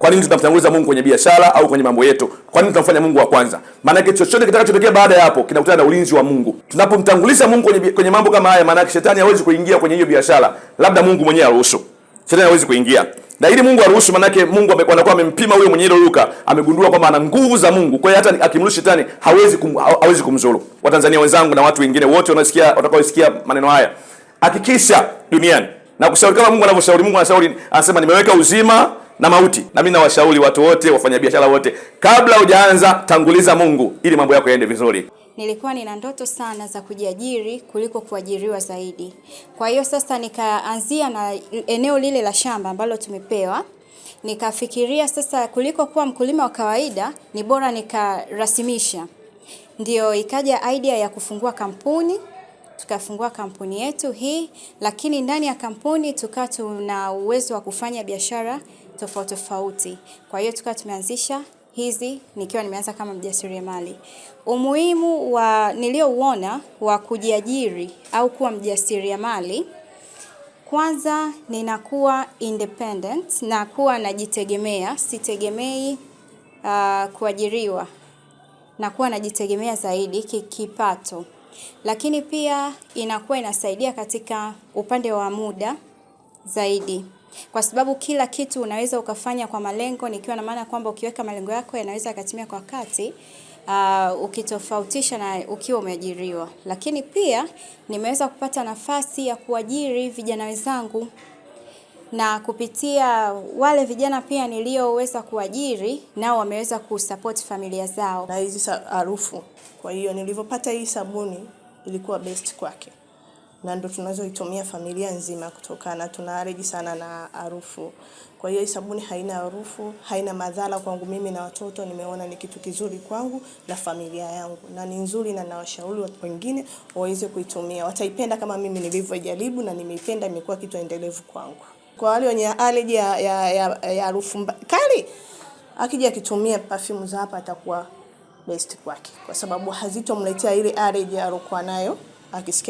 Kwa nini tunamtanguliza Mungu kwenye biashara au kwenye mambo yetu? Kwa nini tunamfanya Mungu wa kwanza? Maana yake chochote kitakachotokea baada ya hapo kinakutana na ulinzi wa Mungu. Tunapomtanguliza Mungu kwenye mambo kama haya, maana yake shetani hawezi kuingia kwenye hiyo biashara, labda Mungu mwenyewe aruhusu. Shetani hawezi kuingia. Na ili Mungu aruhusu, maana yake Mungu anakuwa amempima huyo mwenye ile luka, amegundua kwamba ana nguvu za Mungu. Kwa hiyo hata akimruhusu shetani hawezi kumzuru. Watanzania wenzangu na watu wengine wote watakaosikia maneno haya, hakikisha duniani na kushauri kama Mungu anavyoshauri. Mungu anasema nimeweka uzima na mauti. Na mimi nawashauri watu wote, wafanyabiashara wote, kabla hujaanza tanguliza Mungu ili mambo yako yaende vizuri. Nilikuwa nina ndoto sana za kujiajiri kuliko kuajiriwa zaidi. Kwa hiyo sasa nikaanzia na eneo lile la shamba ambalo tumepewa. Nikafikiria sasa kuliko kuwa mkulima wa kawaida ni bora nikarasimisha. Ndio ikaja idea ya kufungua kampuni. Tukafungua kampuni yetu hii, lakini ndani ya kampuni tukawa tuna uwezo wa kufanya biashara tofauti tofauti. Kwa hiyo tukawa tumeanzisha hizi nikiwa nimeanza kama mjasiriamali. Umuhimu niliouona wa kujiajiri au kuwa mjasiriamali, kwanza ninakuwa independent na kuwa najitegemea, sitegemei kuajiriwa. Na kuwa najitegemea zaidi kipato. Lakini pia inakuwa inasaidia katika upande wa muda zaidi. Kwa sababu kila kitu unaweza ukafanya kwa malengo, nikiwa na maana kwamba ukiweka malengo yako yanaweza yakatimia kwa wakati, ukitofautisha na ukiwa umeajiriwa. Lakini pia nimeweza kupata nafasi ya kuajiri vijana wenzangu, na kupitia wale vijana pia nilioweza kuajiri, nao wameweza kusupport familia zao. Na hizi harufu. Kwa hiyo nilivyopata hii sabuni ilikuwa best kwake. Na ndo tunazoitumia familia nzima kutokana tunaareji sana na harufu. Kwa hiyo hii sabuni haina harufu, haina madhara kwangu mimi na watoto. Nimeona ni kitu kizuri kwangu na familia yangu. Na ni nzuri na nawashauri watu wengine waweze kuitumia. Wataipenda kama mimi nilivyojaribu na nimeipenda, imekuwa kitu endelevu kwangu. Kwa wale wenye allergy ya harufu kali, akija akitumia perfume za hapa atakuwa best kwake, kwa sababu hazitomletea ile allergy aliyokuwa nayo akisikia